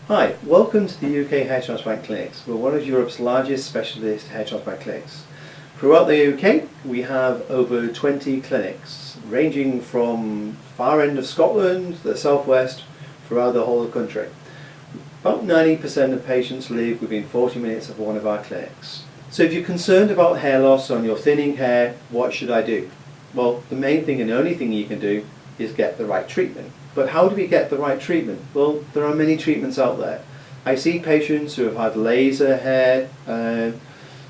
Hi, welcome to the UK Hair Transplant Clinics. We're one of Europe's largest specialist hair transplant clinics. Throughout the UK, we have over 20 clinics, ranging from far end of Scotland, the southwest, throughout the whole of the country. About 90% of patients live within 40 minutes of one of our clinics. So if you're concerned about hair loss on your thinning hair, what should I do? Well, the main thing and only thing you can do is get the right treatment. But how do we get the right treatment? Well, there are many treatments out there. I see patients who have had laser hair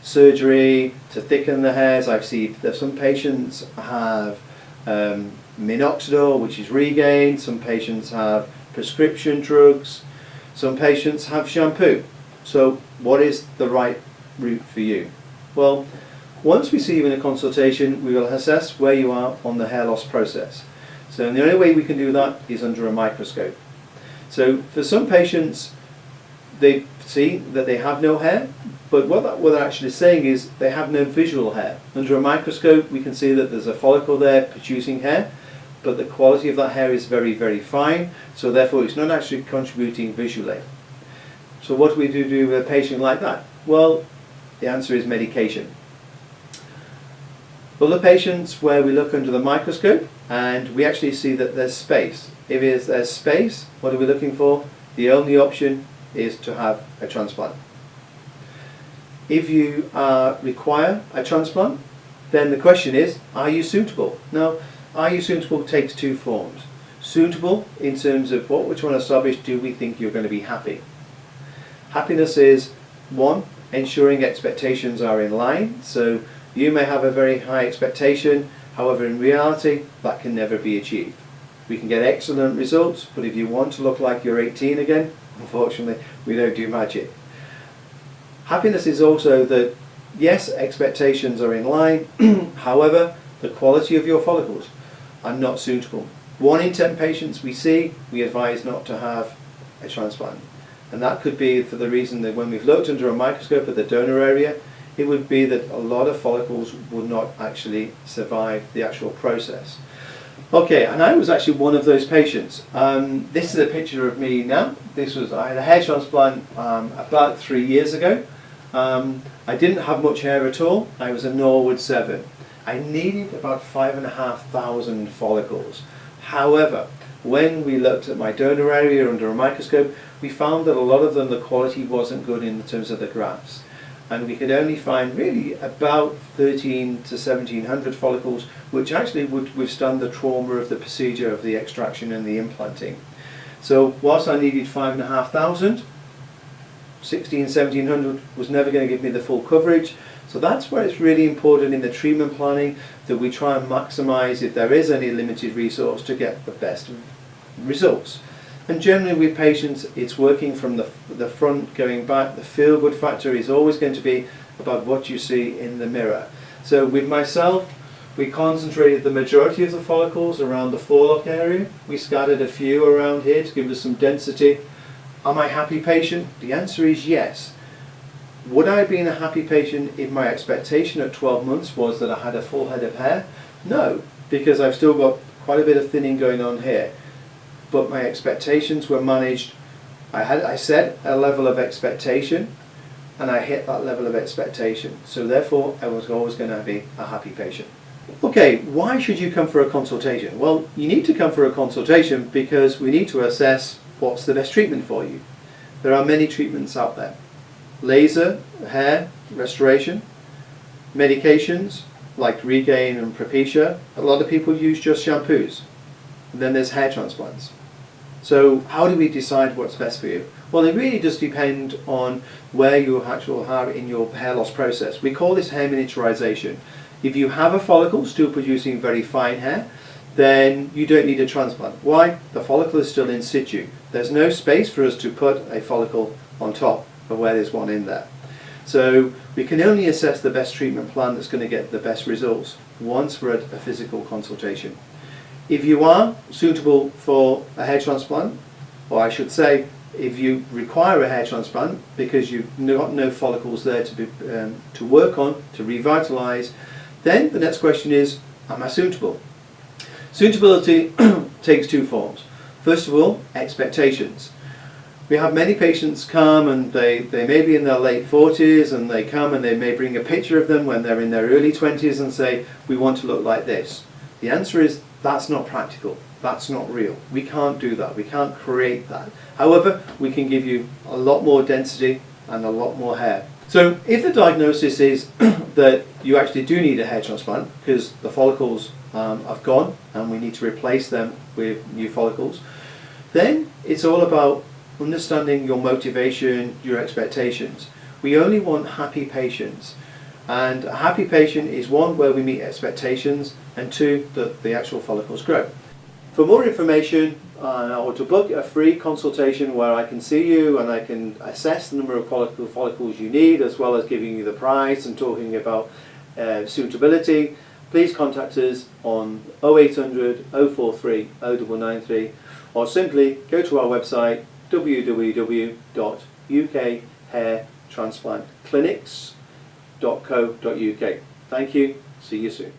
surgery to thicken the hairs. I've seen that some patients have minoxidil, which is regained. Some patients have prescription drugs. Some patients have shampoo. So what is the right route for you? Well, once we see you in a consultation, we will assess where you are on the hair loss process. So the only way we can do that is under a microscope. So for some patients, they see that they have no hair, but what they're actually saying is they have no visual hair. Under a microscope, we can see that there's a follicle there producing hair, but the quality of that hair is very, very fine, so therefore it's not actually contributing visually. So what do we do with a patient like that? Well, the answer is medication. Other patients where we look under the microscope and we actually see that there's space. If there's space, what are we looking for? The only option is to have a transplant. If you require a transplant, then the question is, are you suitable? Now, are you suitable takes two forms. Suitable in terms of what we're trying to establish, do we think you're going to be happy? Happiness is, one, ensuring expectations are in line. So you may have a very high expectation, however in reality that can never be achieved. We can get excellent results, but if you want to look like you're 18 again, unfortunately we don't do magic. Happiness is also that, yes, expectations are in line, however the quality of your follicles are not suitable. 1 in 10 patients we see, we advise not to have a transplant. And that could be for the reason that when we've looked under a microscope at the donor area, it would be that a lot of follicles would not actually survive the actual process. Okay, and I was actually one of those patients. This is a picture of me now. I had a hair transplant about 3 years ago. I didn't have much hair at all. I was a Norwood 7. I needed about 5,500 follicles. However, when we looked at my donor area under a microscope, we found that a lot of them, the quality wasn't good in terms of the grafts. And we could only find really about 1,300 to 1,700 follicles, which actually would withstand the trauma of the procedure of the extraction and the implanting. So whilst I needed 5,500, 1,600, 1,700 was never going to give me the full coverage. So that's where it's really important in the treatment planning that we try and maximise, if there is any limited resource, to get the best results. And generally with patients, it's working from the front going back. The feel-good factor is always going to be about what you see in the mirror. So with myself, we concentrated the majority of the follicles around the forelock area. We scattered a few around here to give us some density. Am I a happy patient? The answer is yes. Would I have been a happy patient if my expectation at 12 months was that I had a full head of hair? No, because I've still got quite a bit of thinning going on here. But my expectations were managed. I set a level of expectation and I hit that level of expectation. So therefore I was always going to be a happy patient. Okay, why should you come for a consultation? Well, you need to come for a consultation because we need to assess what's the best treatment for you. There are many treatments out there. Laser, hair, restoration, medications like Regain and Propecia. A lot of people use just shampoos. And then there's hair transplants. So how do we decide what's best for you? Well, it really does depend on where you actually are in your hair loss process. We call this hair miniaturization. If you have a follicle still producing very fine hair, then you don't need a transplant. Why? The follicle is still in situ. There's no space for us to put a follicle on top of where there's one in there. So we can only assess the best treatment plan that's going to get the best results once we're at a physical consultation. If you are suitable for a hair transplant, or I should say, if you require a hair transplant because you've got no follicles there to work on, to revitalise, then the next question is, am I suitable? Suitability takes two forms. First of all, expectations. We have many patients come and they may be in their late 40s, and they come and they may bring a picture of them when they're in their early 20s and say, we want to look like this. The answer is, that's not practical. That's not real. We can't do that. We can't create that. However, we can give you a lot more density and a lot more hair. So if the diagnosis is that you actually do need a hair transplant because the follicles have gone and we need to replace them with new follicles, then it's all about understanding your motivation, your expectations. We only want happy patients, and a happy patient is one where we meet expectations, and two, that the actual follicles grow. For more information or to book a free consultation where I can see you and I can assess the number of follicles you need, as well as giving you the price and talking about suitability, please contact us on 0800 043 0993, or simply go to our website www.ukhairtransplantclinics.co.uk. Thank you. See you soon.